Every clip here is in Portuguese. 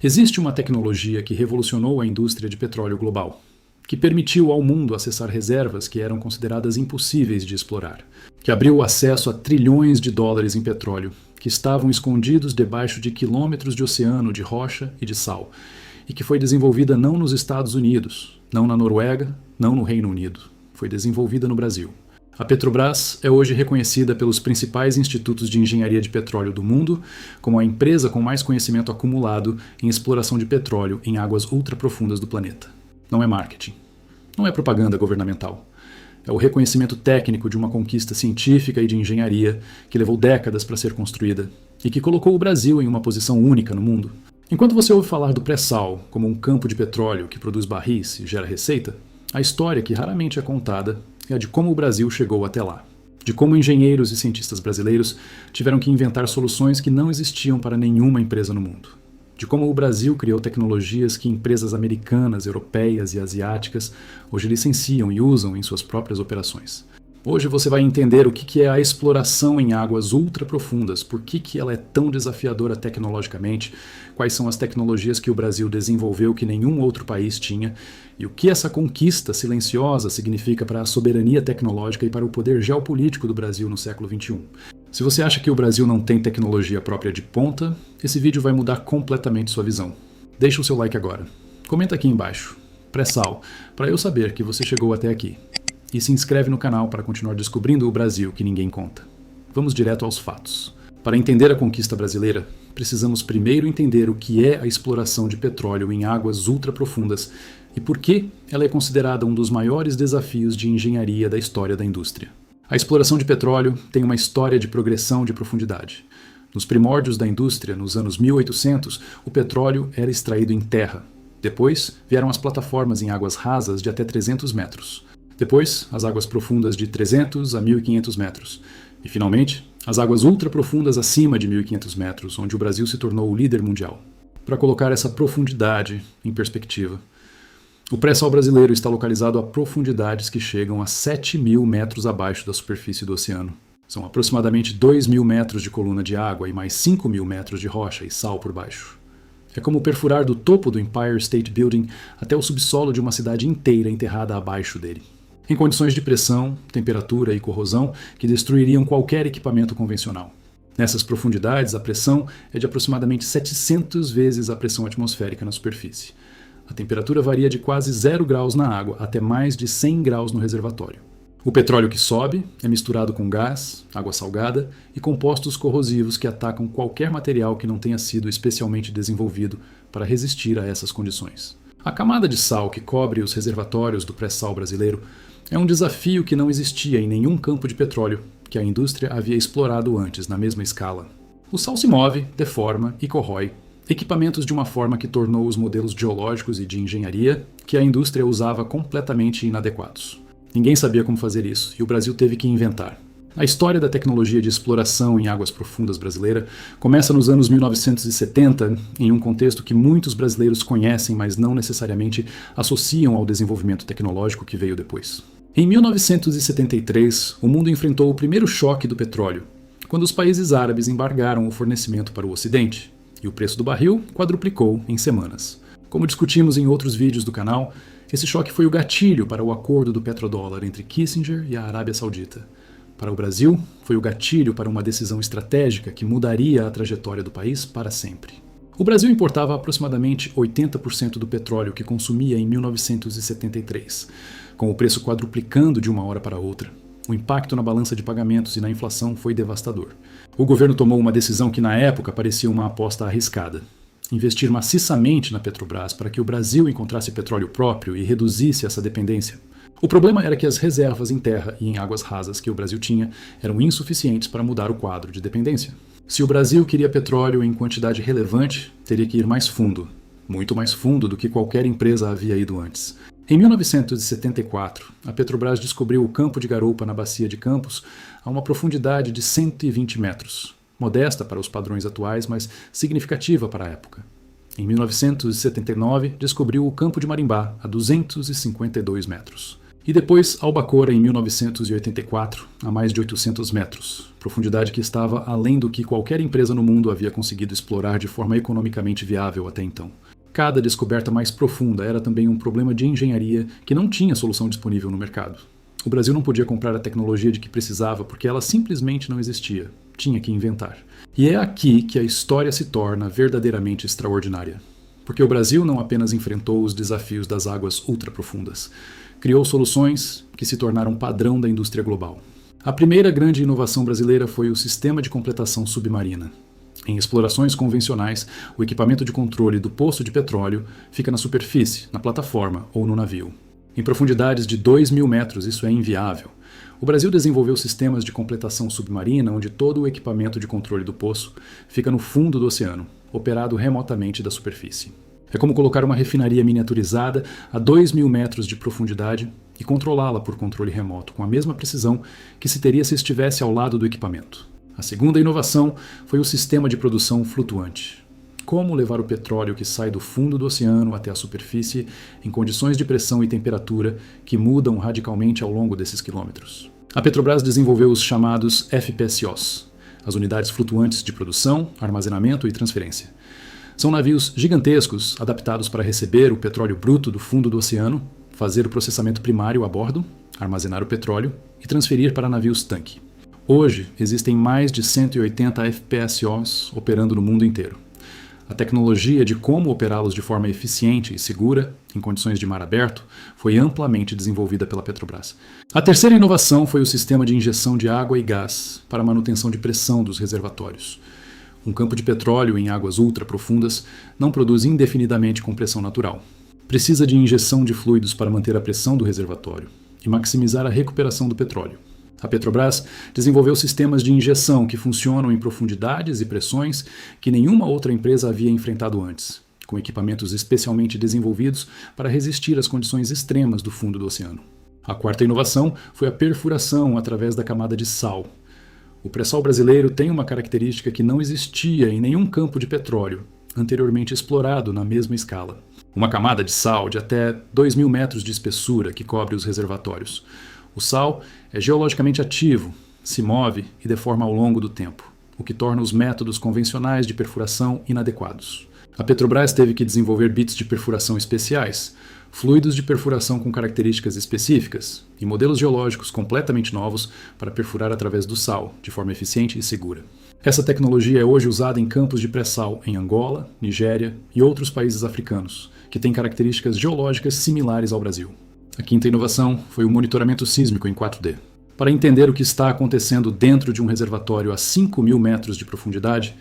Existe uma tecnologia que revolucionou a indústria de petróleo global, que permitiu ao mundo acessar reservas que eram consideradas impossíveis de explorar, que abriu o acesso a trilhões de dólares em petróleo, que estavam escondidos debaixo de quilômetros de oceano, de rocha e de sal, e que foi desenvolvida não nos Estados Unidos, não na Noruega, não no Reino Unido. Foi desenvolvida no Brasil. A Petrobras é hoje reconhecida pelos principais institutos de engenharia de petróleo do mundo como a empresa com mais conhecimento acumulado em exploração de petróleo em águas ultraprofundas do planeta. Não é marketing. Não é propaganda governamental. É o reconhecimento técnico de uma conquista científica e de engenharia que levou décadas para ser construída e que colocou o Brasil em uma posição única no mundo. Enquanto você ouve falar do pré-sal como um campo de petróleo que produz barris e gera receita, a história que raramente é contada é a de como o Brasil chegou até lá. De como engenheiros e cientistas brasileiros tiveram que inventar soluções que não existiam para nenhuma empresa no mundo. De como o Brasil criou tecnologias que empresas americanas, europeias e asiáticas hoje licenciam e usam em suas próprias operações. Hoje você vai entender o que é a exploração em águas ultraprofundas, por que ela é tão desafiadora tecnologicamente, quais são as tecnologias que o Brasil desenvolveu que nenhum outro país tinha, e o que essa conquista silenciosa significa para a soberania tecnológica e para o poder geopolítico do Brasil no século XXI. Se você acha que o Brasil não tem tecnologia própria de ponta, esse vídeo vai mudar completamente sua visão. Deixa o seu like agora. Comenta aqui embaixo, pré-sal, para eu saber que você chegou até aqui. E se inscreve no canal para continuar descobrindo o Brasil que ninguém conta. Vamos direto aos fatos. Para entender a conquista brasileira, precisamos primeiro entender o que é a exploração de petróleo em águas ultraprofundas e por que ela é considerada um dos maiores desafios de engenharia da história da indústria. A exploração de petróleo tem uma história de progressão de profundidade. Nos primórdios da indústria, nos anos 1800, o petróleo era extraído em terra. Depois, vieram as plataformas em águas rasas de até 300 metros. Depois, as águas profundas de 300 a 1.500 metros. E, finalmente, as águas ultraprofundas acima de 1.500 metros, onde o Brasil se tornou o líder mundial. Para colocar essa profundidade em perspectiva, o pré-sal brasileiro está localizado a profundidades que chegam a 7.000 metros abaixo da superfície do oceano. São aproximadamente 2.000 metros de coluna de água e mais 5.000 metros de rocha e sal por baixo. É como perfurar do topo do Empire State Building até o subsolo de uma cidade inteira enterrada abaixo dele. Em condições de pressão, temperatura e corrosão que destruiriam qualquer equipamento convencional. Nessas profundidades, a pressão é de aproximadamente 700 vezes a pressão atmosférica na superfície. A temperatura varia de quase 0 graus na água até mais de 100 graus no reservatório. O petróleo que sobe é misturado com gás, água salgada e compostos corrosivos que atacam qualquer material que não tenha sido especialmente desenvolvido para resistir a essas condições. A camada de sal que cobre os reservatórios do pré-sal brasileiro é um desafio que não existia em nenhum campo de petróleo que a indústria havia explorado antes na mesma escala. O sal se move, deforma e corrói equipamentos de uma forma que tornou os modelos geológicos e de engenharia que a indústria usava completamente inadequados. Ninguém sabia como fazer isso e o Brasil teve que inventar. A história da tecnologia de exploração em águas profundas brasileira começa nos anos 1970, em um contexto que muitos brasileiros conhecem, mas não necessariamente associam ao desenvolvimento tecnológico que veio depois. Em 1973, o mundo enfrentou o primeiro choque do petróleo, quando os países árabes embargaram o fornecimento para o Ocidente, e o preço do barril quadruplicou em semanas. Como discutimos em outros vídeos do canal, esse choque foi o gatilho para o acordo do petrodólar entre Kissinger e a Arábia Saudita. Para o Brasil, foi o gatilho para uma decisão estratégica que mudaria a trajetória do país para sempre. O Brasil importava aproximadamente 80% do petróleo que consumia em 1973, com o preço quadruplicando de uma hora para outra. O impacto na balança de pagamentos e na inflação foi devastador. O governo tomou uma decisão que na época parecia uma aposta arriscada. Investir maciçamente na Petrobras para que o Brasil encontrasse petróleo próprio e reduzisse essa dependência. O problema era que as reservas em terra e em águas rasas que o Brasil tinha eram insuficientes para mudar o quadro de dependência. Se o Brasil queria petróleo em quantidade relevante, teria que ir mais fundo, muito mais fundo do que qualquer empresa havia ido antes. Em 1974, a Petrobras descobriu o campo de garupa na bacia de Campos a uma profundidade de 120 metros, modesta para os padrões atuais, mas significativa para a época. Em 1979, descobriu o campo de Marimbá a 252 metros. E depois Albacora em 1984, a mais de 800 metros, profundidade que estava além do que qualquer empresa no mundo havia conseguido explorar de forma economicamente viável até então. Cada descoberta mais profunda era também um problema de engenharia que não tinha solução disponível no mercado. O Brasil não podia comprar a tecnologia de que precisava porque ela simplesmente não existia. Tinha que inventar. E é aqui que a história se torna verdadeiramente extraordinária. Porque o Brasil não apenas enfrentou os desafios das águas ultraprofundas, criou soluções que se tornaram padrão da indústria global. A primeira grande inovação brasileira foi o sistema de completação submarina. Em explorações convencionais, o equipamento de controle do poço de petróleo fica na superfície, na plataforma ou no navio. Em profundidades de 2.000 metros, isso é inviável. O Brasil desenvolveu sistemas de completação submarina onde todo o equipamento de controle do poço fica no fundo do oceano, operado remotamente da superfície. É como colocar uma refinaria miniaturizada a 2.000 metros de profundidade e controlá-la por controle remoto, com a mesma precisão que se teria se estivesse ao lado do equipamento. A segunda inovação foi o sistema de produção flutuante. Como levar o petróleo que sai do fundo do oceano até a superfície em condições de pressão e temperatura que mudam radicalmente ao longo desses quilômetros. A Petrobras desenvolveu os chamados FPSOs, as unidades flutuantes de produção, armazenamento e transferência. São navios gigantescos adaptados para receber o petróleo bruto do fundo do oceano, fazer o processamento primário a bordo, armazenar o petróleo e transferir para navios-tanque. Hoje, existem mais de 180 FPSOs operando no mundo inteiro. A tecnologia de como operá-los de forma eficiente e segura, em condições de mar aberto, foi amplamente desenvolvida pela Petrobras. A terceira inovação foi o sistema de injeção de água e gás para a manutenção de pressão dos reservatórios. Um campo de petróleo em águas ultraprofundas não produz indefinidamente com pressão natural. Precisa de injeção de fluidos para manter a pressão do reservatório e maximizar a recuperação do petróleo. A Petrobras desenvolveu sistemas de injeção que funcionam em profundidades e pressões que nenhuma outra empresa havia enfrentado antes, com equipamentos especialmente desenvolvidos para resistir às condições extremas do fundo do oceano. A quarta inovação foi a perfuração através da camada de sal. O pré-sal brasileiro tem uma característica que não existia em nenhum campo de petróleo anteriormente explorado na mesma escala. Uma camada de sal de até 2.000 metros de espessura que cobre os reservatórios. O sal é geologicamente ativo, se move e deforma ao longo do tempo, o que torna os métodos convencionais de perfuração inadequados. A Petrobras teve que desenvolver bits de perfuração especiais, fluidos de perfuração com características específicas e modelos geológicos completamente novos para perfurar através do sal, de forma eficiente e segura. Essa tecnologia é hoje usada em campos de pré-sal em Angola, Nigéria e outros países africanos, que têm características geológicas similares ao Brasil. A quinta inovação foi o monitoramento sísmico em 4D. Para entender o que está acontecendo dentro de um reservatório a 5.000 metros de profundidade,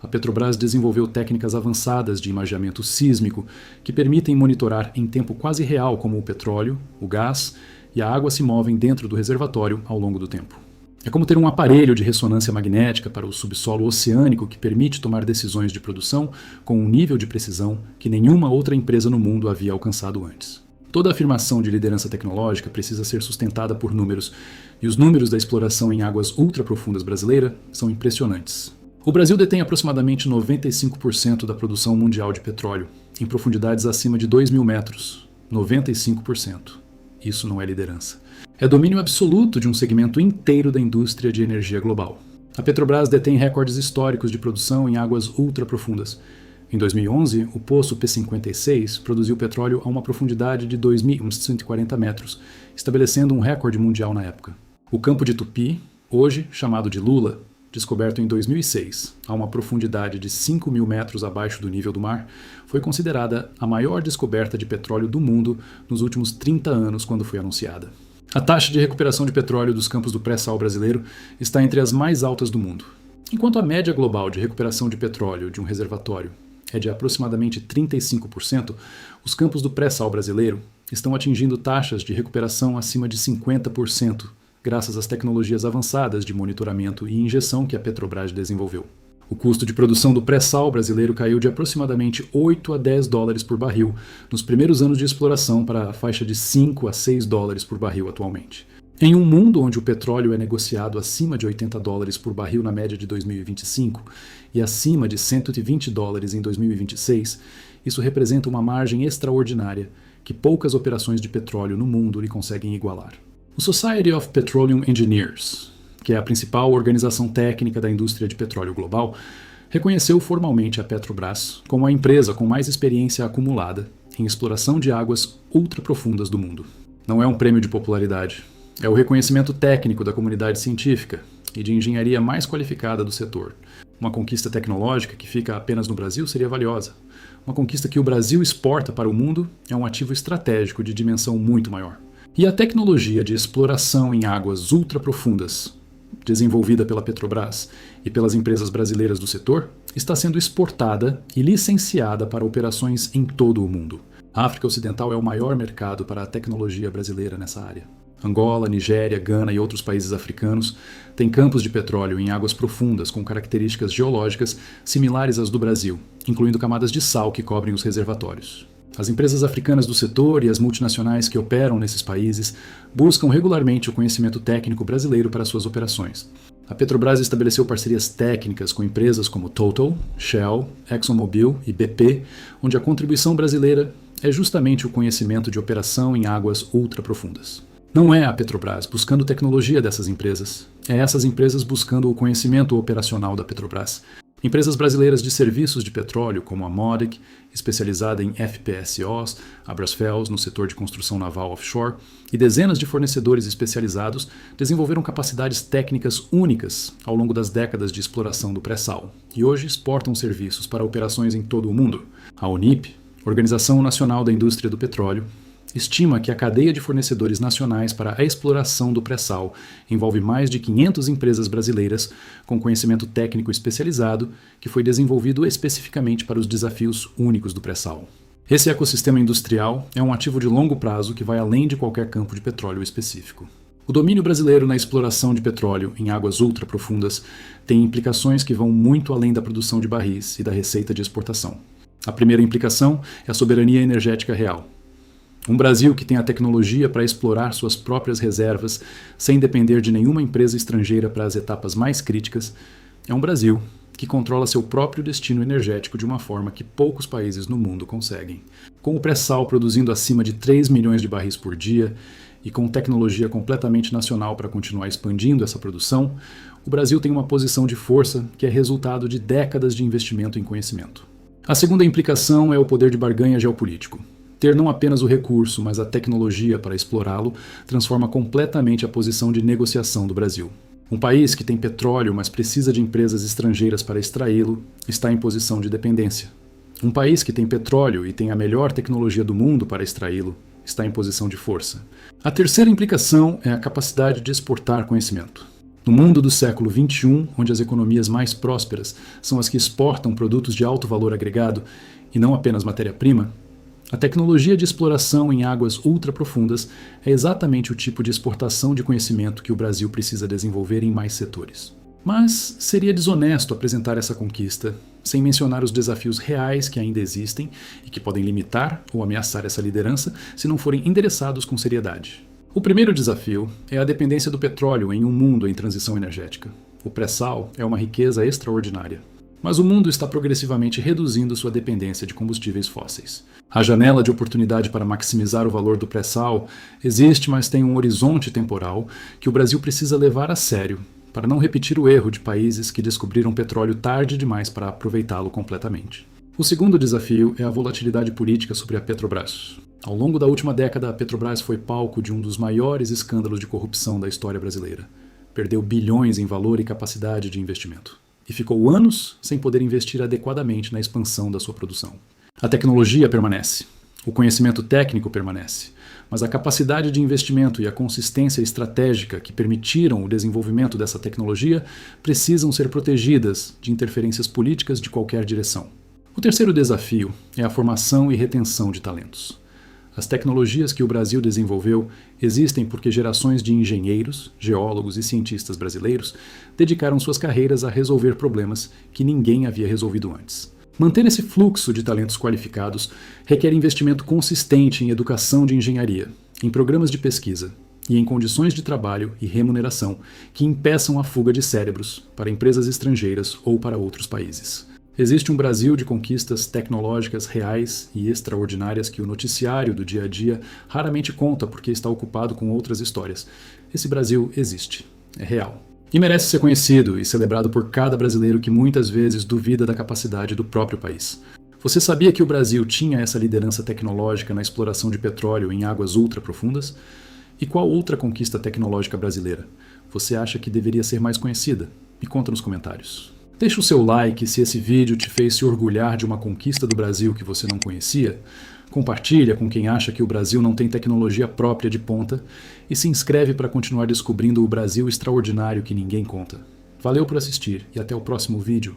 a Petrobras desenvolveu técnicas avançadas de imageamento sísmico que permitem monitorar em tempo quase real como o petróleo, o gás e a água se movem dentro do reservatório ao longo do tempo. É como ter um aparelho de ressonância magnética para o subsolo oceânico que permite tomar decisões de produção com um nível de precisão que nenhuma outra empresa no mundo havia alcançado antes. Toda afirmação de liderança tecnológica precisa ser sustentada por números, e os números da exploração em águas ultraprofundas brasileira são impressionantes. O Brasil detém aproximadamente 95% da produção mundial de petróleo, em profundidades acima de 2.000 metros. 95%. Isso não é liderança. É domínio absoluto de um segmento inteiro da indústria de energia global. A Petrobras detém recordes históricos de produção em águas ultraprofundas. Em 2011, o poço P56 produziu petróleo a uma profundidade de 2.140 metros, estabelecendo um recorde mundial na época. O campo de Tupi, hoje chamado de Lula, descoberto em 2006, a uma profundidade de 5.000 metros abaixo do nível do mar, foi considerada a maior descoberta de petróleo do mundo nos últimos 30 anos quando foi anunciada. A taxa de recuperação de petróleo dos campos do pré-sal brasileiro está entre as mais altas do mundo. Enquanto a média global de recuperação de petróleo de um reservatório é de aproximadamente 35%, os campos do pré-sal brasileiro estão atingindo taxas de recuperação acima de 50%, graças às tecnologias avançadas de monitoramento e injeção que a Petrobras desenvolveu. O custo de produção do pré-sal brasileiro caiu de aproximadamente 8 a 10 dólares por barril nos primeiros anos de exploração para a faixa de 5 a 6 dólares por barril atualmente. Em um mundo onde o petróleo é negociado acima de 80 dólares por barril na média de 2025 e acima de 120 dólares em 2026, isso representa uma margem extraordinária que poucas operações de petróleo no mundo lhe conseguem igualar. O Society of Petroleum Engineers, que é a principal organização técnica da indústria de petróleo global, reconheceu formalmente a Petrobras como a empresa com mais experiência acumulada em exploração de águas ultraprofundas do mundo. Não é um prêmio de popularidade, é o reconhecimento técnico da comunidade científica e de engenharia mais qualificada do setor. Uma conquista tecnológica que fica apenas no Brasil seria valiosa. Uma conquista que o Brasil exporta para o mundo é um ativo estratégico de dimensão muito maior. E a tecnologia de exploração em águas ultraprofundas, desenvolvida pela Petrobras e pelas empresas brasileiras do setor, está sendo exportada e licenciada para operações em todo o mundo. A África Ocidental é o maior mercado para a tecnologia brasileira nessa área. Angola, Nigéria, Gana e outros países africanos têm campos de petróleo em águas profundas com características geológicas similares às do Brasil, incluindo camadas de sal que cobrem os reservatórios. As empresas africanas do setor e as multinacionais que operam nesses países buscam regularmente o conhecimento técnico brasileiro para suas operações. A Petrobras estabeleceu parcerias técnicas com empresas como Total, Shell, ExxonMobil e BP, onde a contribuição brasileira é justamente o conhecimento de operação em águas ultraprofundas. Não é a Petrobras buscando tecnologia dessas empresas, é essas empresas buscando o conhecimento operacional da Petrobras. Empresas brasileiras de serviços de petróleo, como a MODEC, especializada em FPSOs, a Brasfels no setor de construção naval offshore, e dezenas de fornecedores especializados desenvolveram capacidades técnicas únicas ao longo das décadas de exploração do pré-sal, e hoje exportam serviços para operações em todo o mundo. A ONIP, Organização Nacional da Indústria do Petróleo, estima que a cadeia de fornecedores nacionais para a exploração do pré-sal envolve mais de 500 empresas brasileiras com conhecimento técnico especializado que foi desenvolvido especificamente para os desafios únicos do pré-sal. Esse ecossistema industrial é um ativo de longo prazo que vai além de qualquer campo de petróleo específico. O domínio brasileiro na exploração de petróleo em águas ultraprofundas tem implicações que vão muito além da produção de barris e da receita de exportação. A primeira implicação é a soberania energética real. Um Brasil que tem a tecnologia para explorar suas próprias reservas sem depender de nenhuma empresa estrangeira para as etapas mais críticas, é um Brasil que controla seu próprio destino energético de uma forma que poucos países no mundo conseguem. Com o pré-sal produzindo acima de 3 milhões de barris por dia e com tecnologia completamente nacional para continuar expandindo essa produção, o Brasil tem uma posição de força que é resultado de décadas de investimento em conhecimento. A segunda implicação é o poder de barganha geopolítico. Ter não apenas o recurso, mas a tecnologia para explorá-lo transforma completamente a posição de negociação do Brasil. Um país que tem petróleo, mas precisa de empresas estrangeiras para extraí-lo, está em posição de dependência. Um país que tem petróleo e tem a melhor tecnologia do mundo para extraí-lo, está em posição de força. A terceira implicação é a capacidade de exportar conhecimento. No mundo do século XXI, onde as economias mais prósperas são as que exportam produtos de alto valor agregado e não apenas matéria-prima, a tecnologia de exploração em águas ultraprofundas é exatamente o tipo de exportação de conhecimento que o Brasil precisa desenvolver em mais setores. Mas seria desonesto apresentar essa conquista sem mencionar os desafios reais que ainda existem e que podem limitar ou ameaçar essa liderança se não forem endereçados com seriedade. O primeiro desafio é a dependência do petróleo em um mundo em transição energética. O pré-sal é uma riqueza extraordinária. Mas o mundo está progressivamente reduzindo sua dependência de combustíveis fósseis. A janela de oportunidade para maximizar o valor do pré-sal existe, mas tem um horizonte temporal que o Brasil precisa levar a sério para não repetir o erro de países que descobriram petróleo tarde demais para aproveitá-lo completamente. O segundo desafio é a volatilidade política sobre a Petrobras. Ao longo da última década, a Petrobras foi palco de um dos maiores escândalos de corrupção da história brasileira. Perdeu bilhões em valor e capacidade de investimento. E ficou anos sem poder investir adequadamente na expansão da sua produção. A tecnologia permanece, o conhecimento técnico permanece, mas a capacidade de investimento e a consistência estratégica que permitiram o desenvolvimento dessa tecnologia precisam ser protegidas de interferências políticas de qualquer direção. O terceiro desafio é a formação e retenção de talentos. As tecnologias que o Brasil desenvolveu existem porque gerações de engenheiros, geólogos e cientistas brasileiros dedicaram suas carreiras a resolver problemas que ninguém havia resolvido antes. Manter esse fluxo de talentos qualificados requer investimento consistente em educação de engenharia, em programas de pesquisa e em condições de trabalho e remuneração que impeçam a fuga de cérebros para empresas estrangeiras ou para outros países. Existe um Brasil de conquistas tecnológicas reais e extraordinárias que o noticiário do dia a dia raramente conta porque está ocupado com outras histórias. Esse Brasil existe, é real. E merece ser conhecido e celebrado por cada brasileiro que muitas vezes duvida da capacidade do próprio país. Você sabia que o Brasil tinha essa liderança tecnológica na exploração de petróleo em águas ultraprofundas? E qual outra conquista tecnológica brasileira você acha que deveria ser mais conhecida? Me conta nos comentários. Deixe o seu like se esse vídeo te fez se orgulhar de uma conquista do Brasil que você não conhecia. Compartilha com quem acha que o Brasil não tem tecnologia própria de ponta e se inscreve para continuar descobrindo o Brasil extraordinário que ninguém conta. Valeu por assistir e até o próximo vídeo.